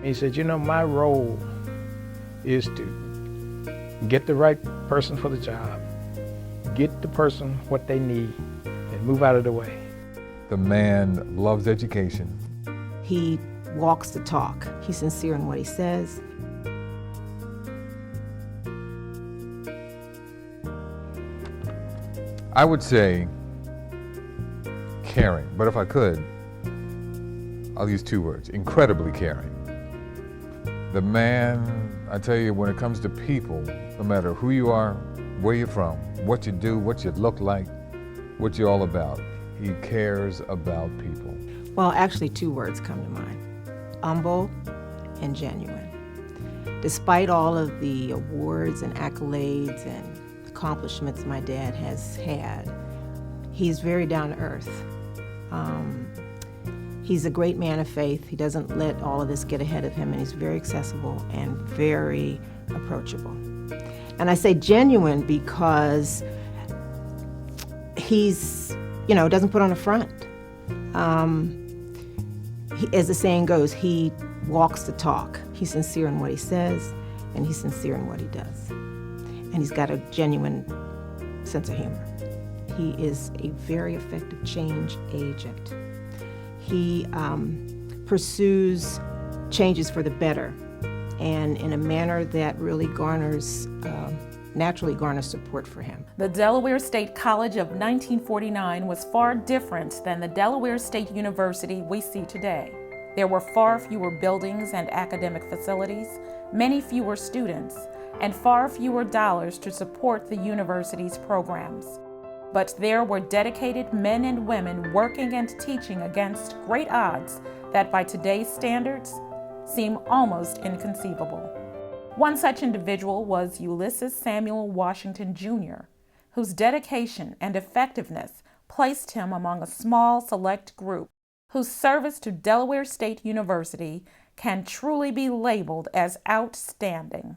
He said, you know, my role is to get the right person for the job, get the person what they need, and move out of the way. The man loves education. He walks the talk. He's sincere in what he says. I would say caring, but if I could, I'll use two words: incredibly caring. The man, I tell you, when it comes to people, no matter who you are, where you're from, what you do, what you look like, what you're all about, he cares about people. Well, actually, two words come to mind: humble and genuine. Despite all of the awards and accolades and accomplishments my dad has had, he's very down to earth. He's a great man of faith. He doesn't let all of this get ahead of him, and he's very accessible and very approachable. And I say genuine because he's, doesn't put on a front. As the saying goes, he walks the talk. He's sincere in what he says, and he's sincere in what he does. And he's got a genuine sense of humor. He is a very effective change agent. He pursues changes for the better, and in a manner that really naturally garners support for him. The Delaware State College of 1949 was far different than the Delaware State University we see today. There were far fewer buildings and academic facilities, many fewer students, and far fewer dollars to support the university's programs. But there were dedicated men and women working and teaching against great odds that by today's standards seem almost inconceivable. One such individual was Ulysses Samuel Washington, Jr., whose dedication and effectiveness placed him among a small select group whose service to Delaware State University can truly be labeled as outstanding.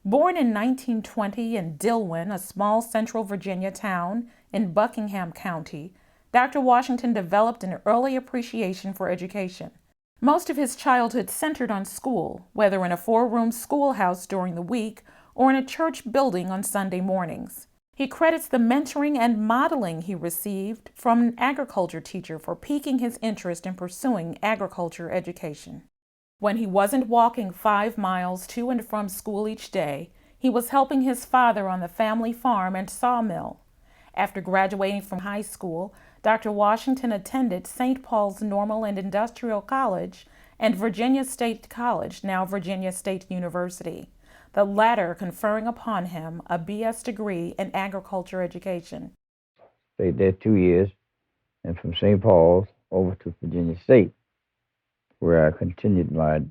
Born in 1920 in Dillwyn, a small central Virginia town in Buckingham County, Dr. Washington developed an early appreciation for education. Most of his childhood centered on school, whether in a four-room schoolhouse during the week or in a church building on Sunday mornings. He credits the mentoring and modeling he received from an agriculture teacher for piquing his interest in pursuing agriculture education. When he wasn't walking 5 miles to and from school each day, he was helping his father on the family farm and sawmill. After graduating from high school, Dr. Washington attended St. Paul's Normal and Industrial College and Virginia State College, now Virginia State University, the latter conferring upon him a B.S. degree in agriculture education. Stayed there 2 years, and from St. Paul's over to Virginia State, where I continued my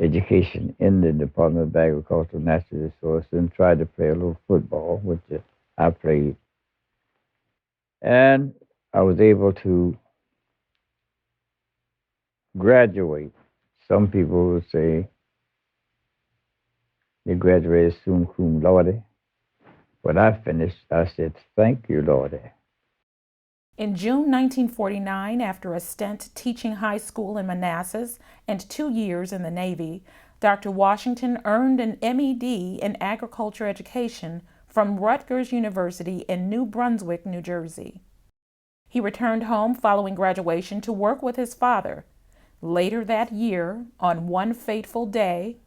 education in the Department of Agriculture and Natural Resources and tried to play a little football, which I played. And I was able to graduate. Some people would say they graduated summa cum laude. When I finished, I said, "Thank you, Lord." In June 1949, after a stint teaching high school in Manassas and 2 years in the Navy, Dr. Washington earned an MED in agriculture education from Rutgers University in New Brunswick, New Jersey. He returned home following graduation to work with his father. Later that year, on one fateful day,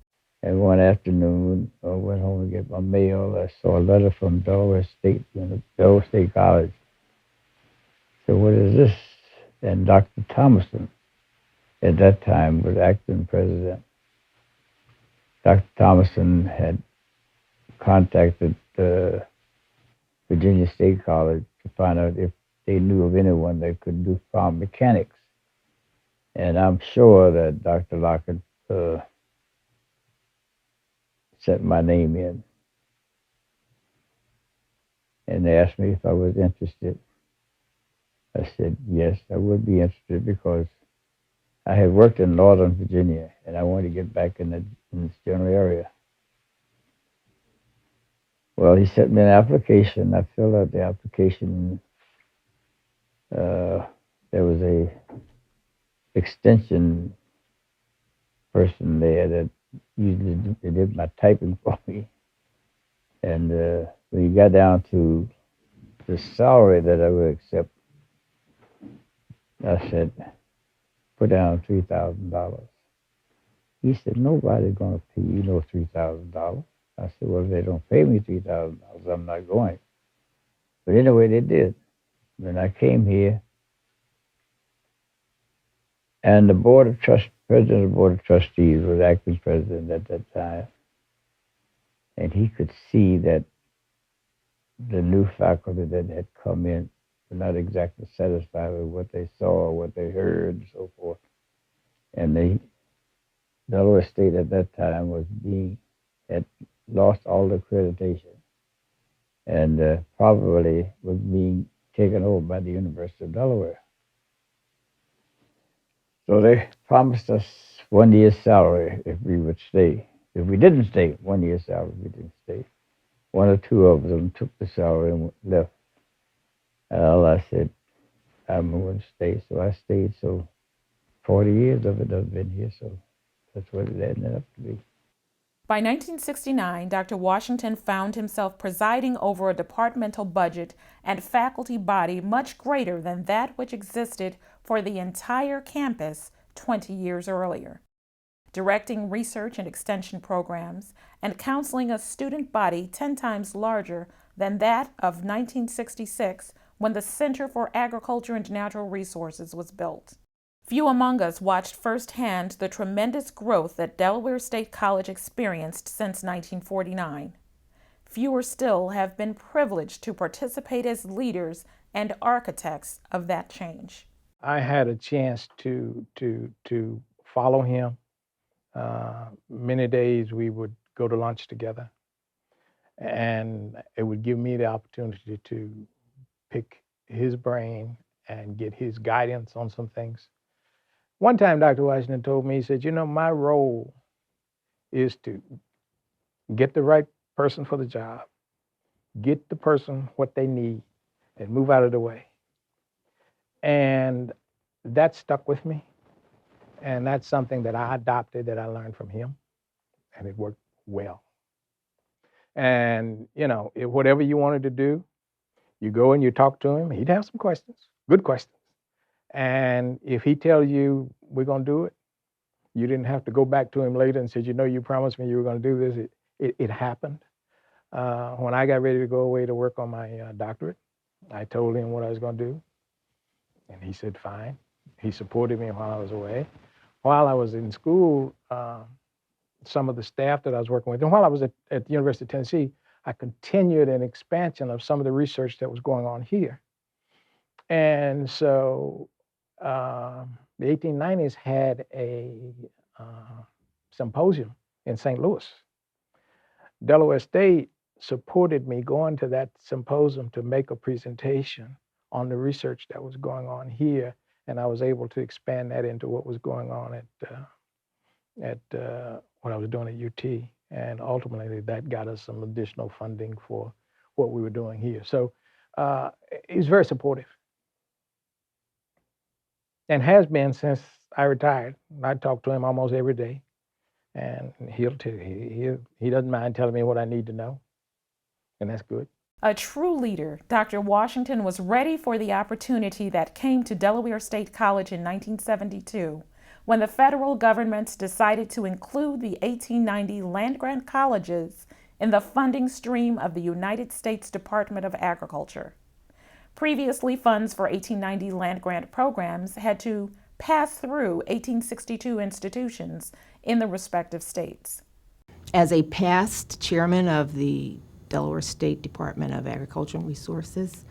and one afternoon, I went home to get my mail. I saw a letter from Delaware State College. So what is this? And Dr. Thomason, at that time, was acting president. Dr. Thomason had contacted the Virginia State College to find out if they knew of anyone that could do farm mechanics. And I'm sure that Dr. Lockett sent my name in. And they asked me if I was interested. I said, yes, I would be interested because I had worked in Northern Virginia and I wanted to get back in this general area. Well, he sent me an application. I filled out the application. There was a extension person there that usually did my typing for me. And when you got down to the salary that I would accept, I said, put down $3,000. He said, nobody's going to pay you no $3,000. I said, well, if they don't pay me $3,000, I'm not going. But anyway, they did. When I came here, and the president of the Board of Trustees was acting president at that time, and he could see that the new faculty that had come in were not exactly satisfied with what they saw or what they heard and so forth. And Delaware State at that time had lost all the accreditation and probably was being taken over by the University of Delaware. So they promised us 1 year's salary if we would stay. If we didn't stay, 1 year's salary if we didn't stay. One or two of them took the salary and left. Well, I said, I'm going to stay. So I stayed. So 40 years of it I've been here. So that's what it ended up to be. By 1969, Dr. Washington found himself presiding over a departmental budget and faculty body much greater than that which existed for the entire campus 20 years earlier, directing research and extension programs and counseling a student body 10 times larger than that of 1966 when the Center for Agriculture and Natural Resources was built. Few among us watched firsthand the tremendous growth that Delaware State College experienced since 1949. Fewer still have been privileged to participate as leaders and architects of that change. I had a chance to follow him. Many days we would go to lunch together, and it would give me the opportunity to pick his brain and get his guidance on some things. One time, Dr. Washington told me, he said, my role is to get the right person for the job, get the person what they need, and move out of the way. And that stuck with me. And that's something that I adopted, that I learned from him, and it worked well. And, if whatever you wanted to do, you go and you talk to him. He'd have some questions, good questions. And if he tells you we're going to do it, you didn't have to go back to him later and say, you promised me you were going to do this. It happened. When I got ready to go away to work on my doctorate, I told him what I was going to do. And he said, fine. He supported me while I was away. While I was in school, some of the staff that I was working with, and while I was at the University of Tennessee, I continued an expansion of some of the research that was going on here. And so the 1890s had a symposium in St. Louis. Delaware State supported me going to that symposium to make a presentation on the research that was going on here, and I was able to expand that into what was going on at what I was doing at UT, and ultimately that got us some additional funding for what we were doing here. So he was very supportive, and has been since I retired. I talk to him almost every day, and he doesn't mind telling me what I need to know, and that's good. A true leader, Dr. Washington was ready for the opportunity that came to Delaware State College in 1972, when the federal government decided to include the 1890 land-grant colleges in the funding stream of the United States Department of Agriculture. Previously, funds for 1890 land-grant programs had to pass through 1862 institutions in the respective states. As a past chairman of the Delaware State Department of Agriculture and Resources,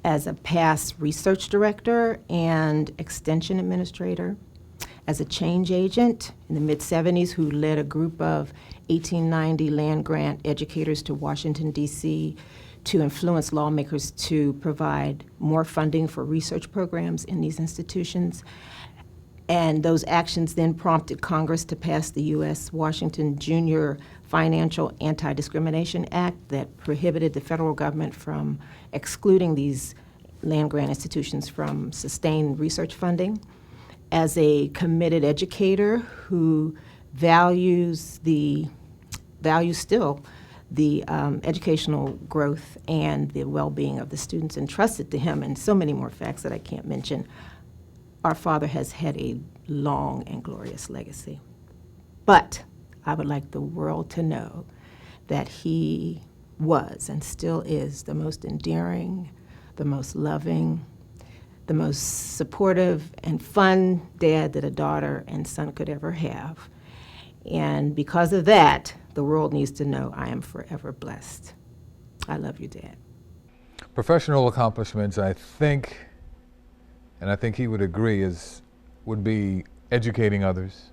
as a past research director and extension administrator, as a change agent in the mid-'70s who led a group of 1890 land-grant educators to Washington, D.C. to influence lawmakers to provide more funding for research programs in these institutions. And those actions then prompted Congress to pass the U.S. Washington Junior Financial Anti-Discrimination Act that prohibited the federal government from excluding these land-grant institutions from sustained research funding. as a committed educator who values still the educational growth and the well-being of the students entrusted to him, and so many more facts that I can't mention, our father has had a long and glorious legacy. But I would like the world to know that he was and still is the most endearing, the most loving, the most supportive and fun dad that a daughter and son could ever have. And because of that, the world needs to know I am forever blessed. I love you, Dad. Professional accomplishments, I think, and I think he would agree, would be educating others,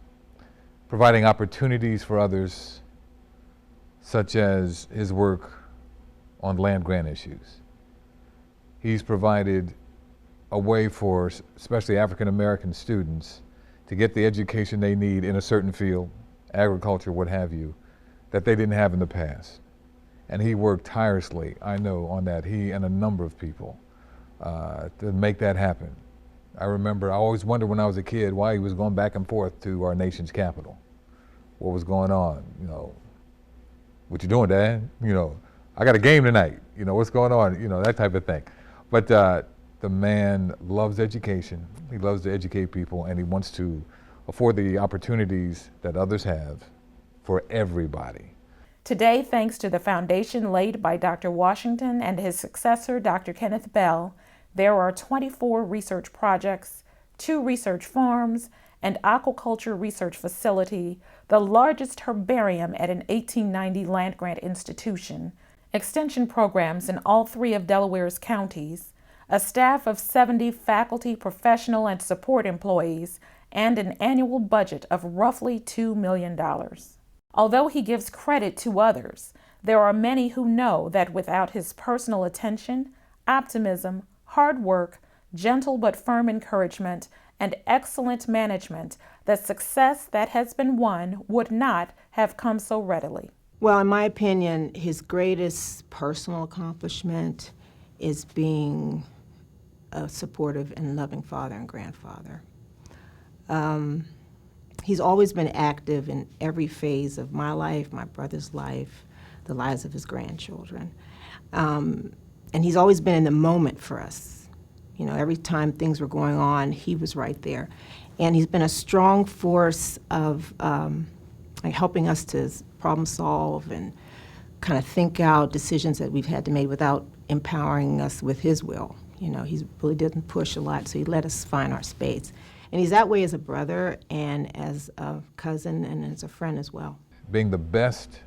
providing opportunities for others, such as his work on land grant issues. He's provided a way for especially African American students to get the education they need in a certain field, agriculture, what have you, that they didn't have in the past. And he worked tirelessly, I know, on that, he and a number of people, to make that happen. I remember, I always wondered when I was a kid why he was going back and forth to our nation's capital. What was going on, you know, what you doing, Dad? You know, I got a game tonight, you know, what's going on, you know, that type of thing. But the man loves education, he loves to educate people, and he wants to afford the opportunities that others have for everybody. Today, thanks to the foundation laid by Dr. Washington and his successor, Dr. Kenneth Bell, there are 24 research projects, 2 research farms, an aquaculture research facility, the largest herbarium at an 1890 land-grant institution, extension programs in all 3 of Delaware's counties, a staff of 70 faculty, professional, and support employees, and an annual budget of roughly $2 million. Although he gives credit to others, there are many who know that without his personal attention, optimism, hard work, gentle but firm encouragement, and excellent management, the success that has been won would not have come so readily. Well, in my opinion, his greatest personal accomplishment is being a supportive and loving father and grandfather. He's always been active in every phase of my life, my brother's life, the lives of his grandchildren. And he's always been in the moment for us. You know, every time things were going on, he was right there. And he's been a strong force of helping us to problem solve and kind of think out decisions that we've had to make without empowering us with his will. You know, he really didn't push a lot, so he let us find our space. And he's that way as a brother and as a cousin and as a friend as well. Being the best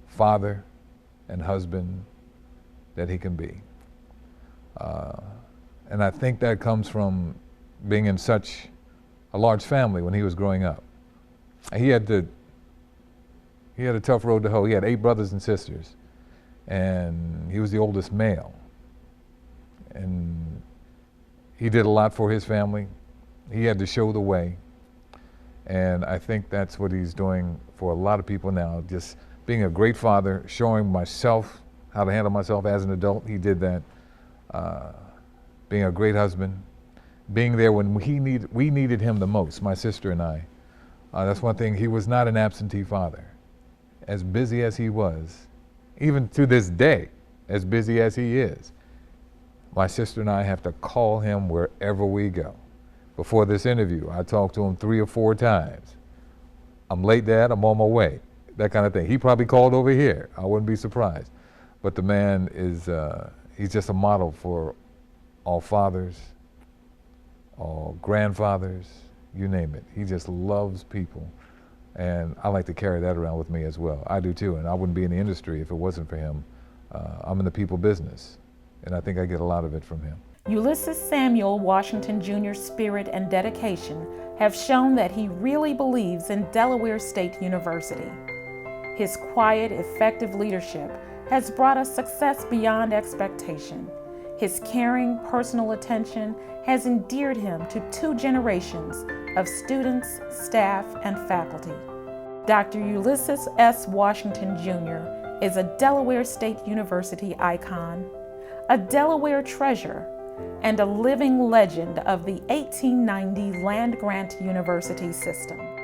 father and husband that he can be. And I think that comes from being in such a large family when he was growing up. He had a tough road to hoe. He had 8 brothers and sisters, and he was the oldest male. And he did a lot for his family. He had to show the way. And I think that's what he's doing for a lot of people now, just being a great father, showing myself how to handle myself as an adult. He did that. Being a great husband, being there when we needed him the most, my sister and I. That's one thing, he was not an absentee father. As busy as he was, even to this day, as busy as he is, my sister and I have to call him wherever we go. Before this interview, I talked to him 3 or 4 times. I'm late, Dad, I'm on my way, that kind of thing. He probably called over here, I wouldn't be surprised. But the man is, he's just a model for all fathers, all grandfathers, you name it. He just loves people. And I like to carry that around with me as well. I do too, and I wouldn't be in the industry if it wasn't for him. I'm in the people business, and I think I get a lot of it from him. Ulysses Samuel Washington Jr.'s spirit and dedication have shown that he really believes in Delaware State University. His quiet, effective leadership has brought us success beyond expectation. His caring, personal attention has endeared him to 2 generations of students, staff, and faculty. Dr. Ulysses S. Washington Jr. is a Delaware State University icon, a Delaware treasure, and a living legend of the 1890 land-grant university system.